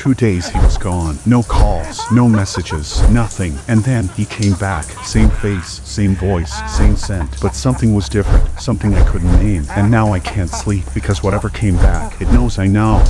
2 days he was gone. No calls, no messages, nothing. And then he came back. Same face, same voice, same scent. But something was different, something I couldn't name. And now I can't sleep because whatever came back, it knows I know.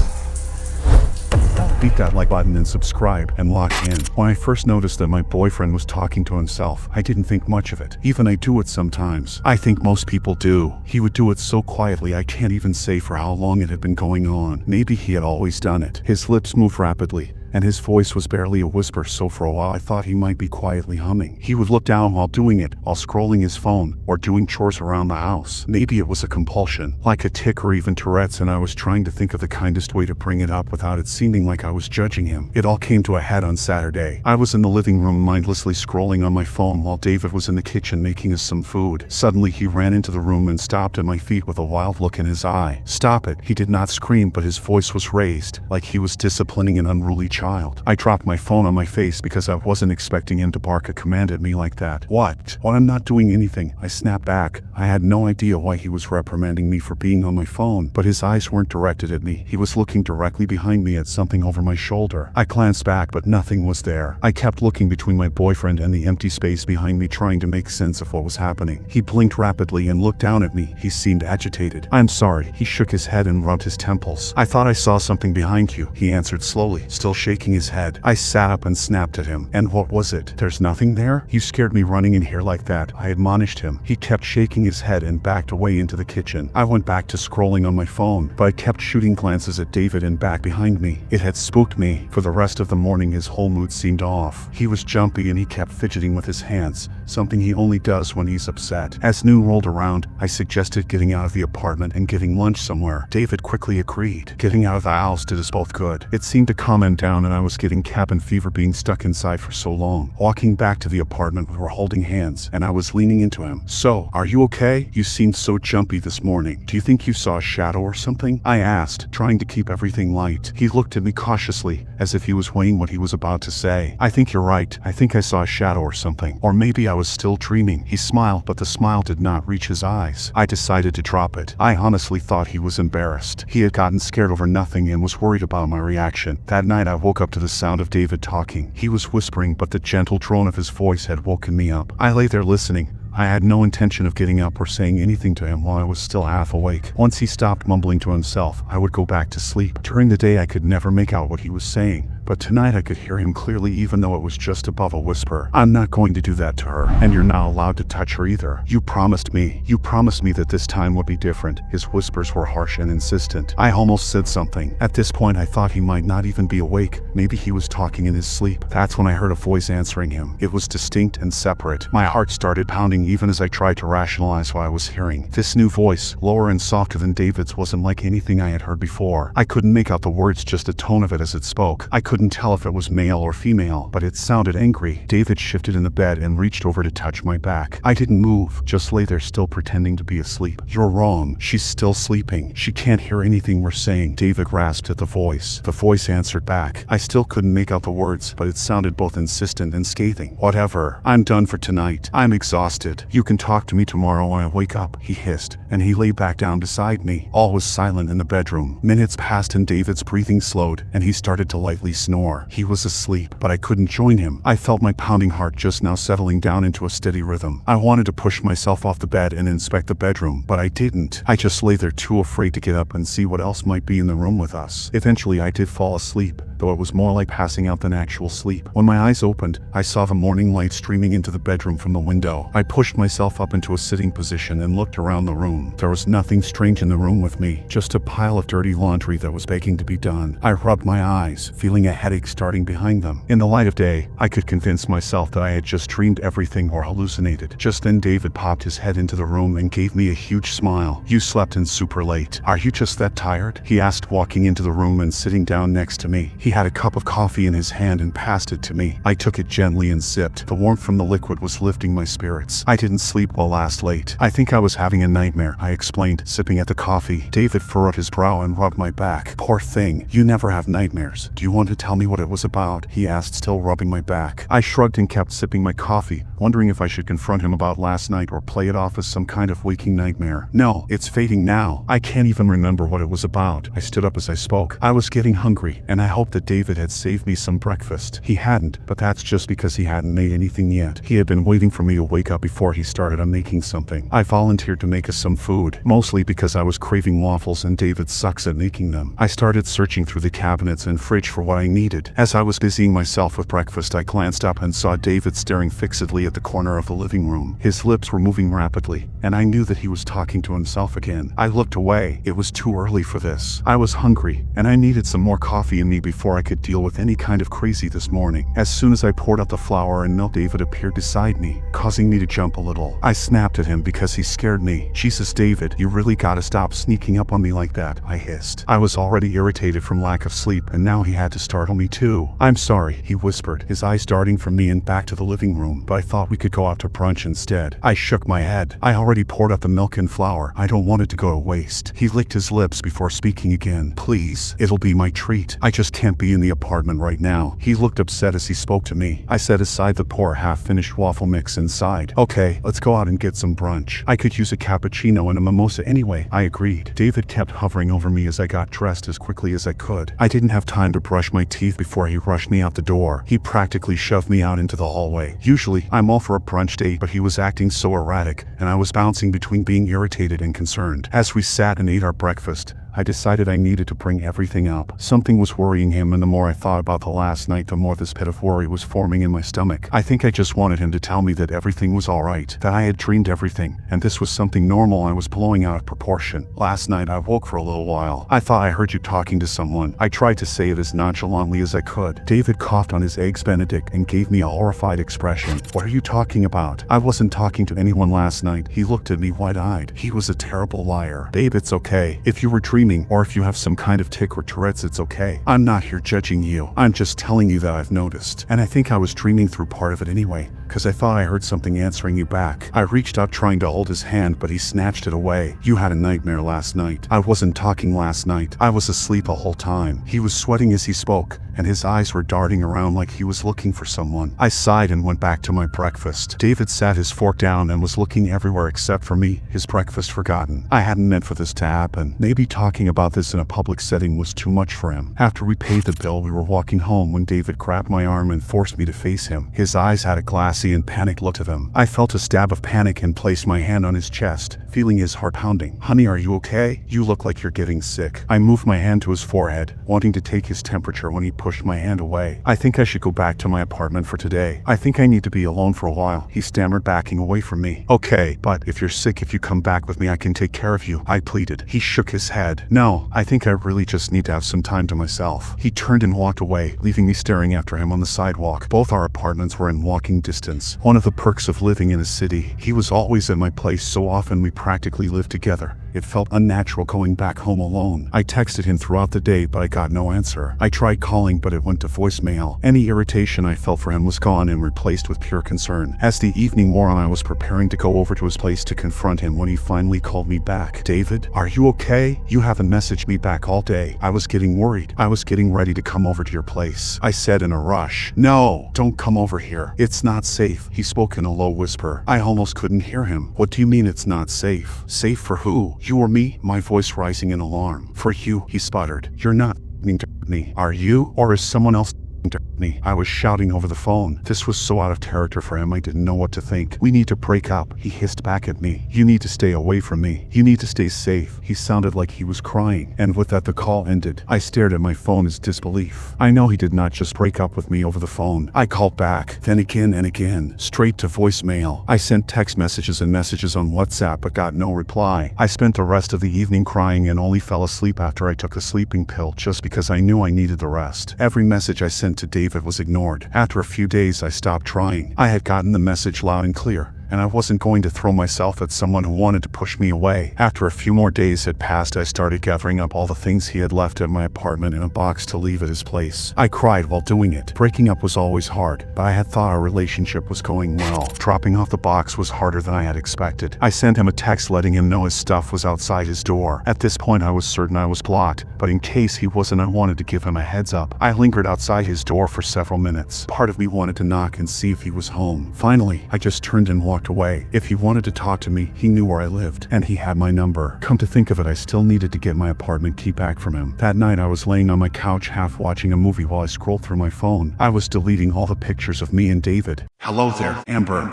Beat that like button and subscribe and lock in. When I first noticed that my boyfriend was talking to himself, I didn't think much of it. Even I do it sometimes. I think most people do. He would do it so quietly I can't even say for how long it had been going on. Maybe he had always done it. His lips moved rapidly, and his voice was barely a whisper, so for a while I thought he might be quietly humming. He would look down while doing it, while scrolling his phone, or doing chores around the house. Maybe it was a compulsion, like a tic or even Tourette's, and I was trying to think of the kindest way to bring it up without it seeming like I was judging him. It all came to a head on Saturday. I was in the living room mindlessly scrolling on my phone while David was in the kitchen making us some food. Suddenly he ran into the room and stopped at my feet with a wild look in his eye. Stop it. He did not scream, but his voice was raised, like he was disciplining an unruly child. I dropped my phone on my face because I wasn't expecting him to bark a command at me like that. What? Well, I'm not doing anything. I snapped back. I had no idea why he was reprimanding me for being on my phone, but his eyes weren't directed at me. He was looking directly behind me at something over my shoulder. I glanced back, but nothing was there. I kept looking between my boyfriend and the empty space behind me, trying to make sense of what was happening. He blinked rapidly and looked down at me. He seemed agitated. I'm sorry. He shook his head and rubbed his temples. I thought I saw something behind you, he answered slowly, still shaking his head. I sat up and snapped at him. And what was it? There's nothing there? You scared me running in here like that, I admonished him. He kept shaking his head and backed away into the kitchen. I went back to scrolling on my phone, but I kept shooting glances at David and back behind me. It had spooked me. For the rest of the morning his whole mood seemed off. He was jumpy and he kept fidgeting with his hands, something he only does when he's upset. As noon rolled around, I suggested getting out of the apartment and getting lunch somewhere. David quickly agreed. Getting out of the house did us both good. It seemed to calm him down, and I was getting cabin fever being stuck inside for so long. Walking back to the apartment, we were holding hands, and I was leaning into him. So, are you okay? You seemed so jumpy this morning. Do you think you saw a shadow or something? I asked, trying to keep everything light. He looked at me cautiously, as if he was weighing what he was about to say. I think you're right. I think I saw a shadow or something. Or maybe I was still dreaming. He smiled, but the smile did not reach his eyes. I decided to drop it. I honestly thought he was embarrassed. He had gotten scared over nothing and was worried about my reaction. That night I woke up to the sound of David talking. He was whispering, but the gentle drone of his voice had woken me up. I lay there listening. I had no intention of getting up or saying anything to him while I was still half awake. Once he stopped mumbling to himself, I would go back to sleep. During the day I could never make out what he was saying, but tonight I could hear him clearly, even though it was just above a whisper. I'm not going to do that to her, and you're not allowed to touch her either. You promised me that this time would be different. His whispers were harsh and insistent. I almost said something. At this point I thought he might not even be awake. Maybe he was talking in his sleep. That's when I heard a voice answering him. It was distinct and separate. My heart started pounding even as I tried to rationalize what I was hearing. This new voice, lower and softer than David's, wasn't like anything I had heard before. I couldn't make out the words, just the tone of it as it spoke. I couldn't tell if it was male or female, but it sounded angry. David shifted in the bed and reached over to touch my back. I didn't move, just lay there still pretending to be asleep. You're wrong. She's still sleeping. She can't hear anything we're saying. David grasped at the voice. The voice answered back. I still couldn't make out the words, but it sounded both insistent and scathing. Whatever. I'm done for tonight. I'm exhausted. You can talk to me tomorrow when I wake up, he hissed, and he lay back down beside me. All was silent in the bedroom. Minutes passed and David's breathing slowed, and he started to lightly snore. He was asleep, but I couldn't join him. I felt my pounding heart just now settling down into a steady rhythm. I wanted to push myself off the bed and inspect the bedroom, but I didn't. I just lay there too afraid to get up and see what else might be in the room with us. Eventually I did fall asleep, though it was more like passing out than actual sleep. When my eyes opened, I saw the morning light streaming into the bedroom from the window. I pushed myself up into a sitting position and looked around the room. There was nothing strange in the room with me, just a pile of dirty laundry that was begging to be done. I rubbed my eyes, feeling a headache starting behind them. In the light of day, I could convince myself that I had just dreamed everything or hallucinated. Just then David popped his head into the room and gave me a huge smile. You slept in super late. Are you just that tired? He asked, walking into the room and sitting down next to me. He had a cup of coffee in his hand and passed it to me. I took it gently and sipped. The warmth from the liquid was lifting my spirits. I didn't sleep well last late. I think I was having a nightmare, I explained, sipping at the coffee. David furrowed his brow and rubbed my back. Poor thing. You never have nightmares. Do you want to tell me what it was about? He asked, still rubbing my back. I shrugged and kept sipping my coffee, wondering if I should confront him about last night or play it off as some kind of waking nightmare. No, it's fading now. I can't even remember what it was about. I stood up as I spoke. I was getting hungry, and I hoped that that David had saved me some breakfast. He hadn't, but that's just because he hadn't made anything yet. He had been waiting for me to wake up before he started on making something. I volunteered to make us some food, mostly because I was craving waffles and David sucks at making them. I started searching through the cabinets and fridge for what I needed. As I was busying myself with breakfast, I glanced up and saw David staring fixedly at the corner of the living room. His lips were moving rapidly, and I knew that he was talking to himself again. I looked away. It was too early for this. I was hungry, and I needed some more coffee in me before I could deal with any kind of crazy this morning. As soon as I poured out the flour and milk, David appeared beside me, causing me to jump a little. I snapped at him because he scared me. Jesus, David, you really gotta stop sneaking up on me like that, I hissed. I was already irritated from lack of sleep, and now he had to startle me too. I'm sorry, he whispered, his eyes darting from me and back to the living room, but I thought we could go out to brunch instead. I shook my head. I already poured out the milk and flour. I don't want it to go to waste. He licked his lips before speaking again. Please, it'll be my treat. I just can't be in the apartment right now. He looked upset as he spoke to me. I set aside the poor half-finished waffle mix inside. Okay, let's go out and get some brunch. I could use a cappuccino and a mimosa anyway, I agreed. David kept hovering over me as I got dressed as quickly as I could. I didn't have time to brush my teeth before he rushed me out the door. He practically shoved me out into the hallway. Usually, I'm all for a brunch date, but he was acting so erratic, and I was bouncing between being irritated and concerned. As we sat and ate our breakfast, I decided I needed to bring everything up. Something was worrying him, and the more I thought about the last night, the more this pit of worry was forming in my stomach. I think I just wanted him to tell me that everything was alright, that I had dreamed everything, and this was something normal. I was blowing out of proportion. Last night, I woke for a little while. I thought I heard you talking to someone. I tried to say it as nonchalantly as I could. David coughed on his eggs Benedict and gave me a horrified expression. What are you talking about? I wasn't talking to anyone last night. He looked at me wide-eyed. He was a terrible liar. Babe, it's okay. If you were dreaming, or if you have some kind of tic or Tourette's, it's okay. I'm not here judging you. I'm just telling you that I've noticed. And I think I was dreaming through part of it anyway, because I thought I heard something answering you back. I reached out trying to hold his hand, but he snatched it away. You had a nightmare last night. I wasn't talking last night. I was asleep the whole time. He was sweating as he spoke, and his eyes were darting around like he was looking for someone. I sighed and went back to my breakfast. David sat his fork down and was looking everywhere except for me, his breakfast forgotten. I hadn't meant for this to happen. Maybe talking about this in a public setting was too much for him. After we paid the bill, we were walking home when David grabbed my arm and forced me to face him. His eyes had a glassy and panicked look to them. I felt a stab of panic and placed my hand on his chest, feeling his heart pounding. Honey, are you okay? You look like you're getting sick. I moved my hand to his forehead, wanting to take his temperature when he pushed my hand away. I think I should go back to my apartment for today. I think I need to be alone for a while, he stammered, backing away from me. Okay, but if you're sick, if you come back with me, I can take care of you, I pleaded. He shook his head. No, I think I really just need to have some time to myself. He turned and walked away, leaving me staring after him on the sidewalk. Both our apartments were in walking distance. One of the perks of living in a city. He was always at my place so often we practically lived together. It felt unnatural going back home alone. I texted him throughout the day, but I got no answer. I tried calling, but it went to voicemail. Any irritation I felt for him was gone and replaced with pure concern. As the evening wore on, I was preparing to go over to his place to confront him when he finally called me back. David, are you okay? You haven't messaged me back all day. I was getting worried. I was getting ready to come over to your place, I said in a rush. No, don't come over here. It's not safe. He spoke in a low whisper. I almost couldn't hear him. What do you mean it's not safe? Safe for who? You or me? My voice rising in alarm. For you, he sputtered. You're not to me, are you? Or is someone else to me? I was shouting over the phone. This was so out of character for him, I didn't know what to think. We need to break up, he hissed back at me. You need to stay away from me. You need to stay safe. He sounded like he was crying, and with that the call ended. I stared at my phone in disbelief. I know he did not just break up with me over the phone. I called back, then again and again, straight to voicemail. I sent text messages and messages on WhatsApp but got no reply. I spent the rest of the evening crying and only fell asleep after I took a sleeping pill just because I knew I needed the rest. Every message I sent to David was ignored. After a few days, I stopped trying. I had gotten the message loud and clear, and I wasn't going to throw myself at someone who wanted to push me away. After a few more days had passed, I started gathering up all the things he had left at my apartment in a box to leave at his place. I cried while doing it. Breaking up was always hard, but I had thought our relationship was going well. Dropping off the box was harder than I had expected. I sent him a text letting him know his stuff was outside his door. At this point, I was certain I was blocked, but in case he wasn't, I wanted to give him a heads up. I lingered outside his door for several minutes. Part of me wanted to knock and see if he was home. Finally, I just turned and walked walked away. If he wanted to talk to me, he knew where I lived, and he had my number. Come to think of it, I still needed to get my apartment key back from him. That night I was laying on my couch half watching a movie while I scrolled through my phone. I was deleting all the pictures of me and David. "Hello there, Amber."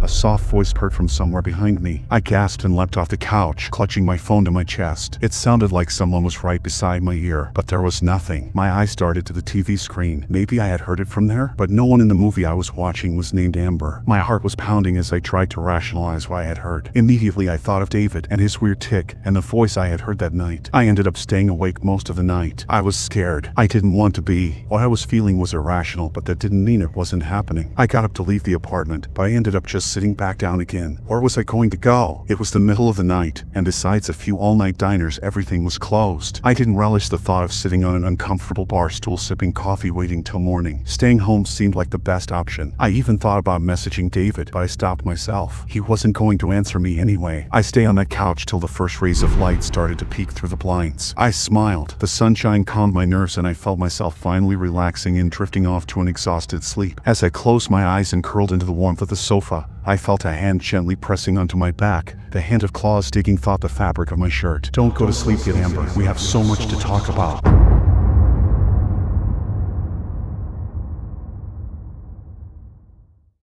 A soft voice heard from somewhere behind me. I gasped and leapt off the couch, clutching my phone to my chest. It sounded like someone was right beside my ear, but there was nothing. My eyes darted to the TV screen. Maybe I had heard it from there, but no one in the movie I was watching was named Amber. My heart was pounding as I tried to rationalize what I had heard. Immediately I thought of David and his weird tic and the voice I had heard that night. I ended up staying awake most of the night. I was scared. I didn't want to be. What I was feeling was irrational, but that didn't mean it wasn't happening. I got up to leave the apartment, but I ended up just sitting back down again. Where was I going to go? It was the middle of the night, and besides a few all-night diners, everything was closed. I didn't relish the thought of sitting on an uncomfortable bar stool sipping coffee waiting till morning. Staying home seemed like the best option. I even thought about messaging David, but I stopped myself. He wasn't going to answer me anyway. I stayed on that couch till the first rays of light started to peek through the blinds. I smiled. The sunshine calmed my nerves and I felt myself finally relaxing and drifting off to an exhausted sleep. As I closed my eyes and curled into the warmth of the sofa, I felt a hand gently pressing onto my back. The hand of claws digging through the fabric of my shirt. "Don't go to sleep yet, Amber. We have so much to talk about."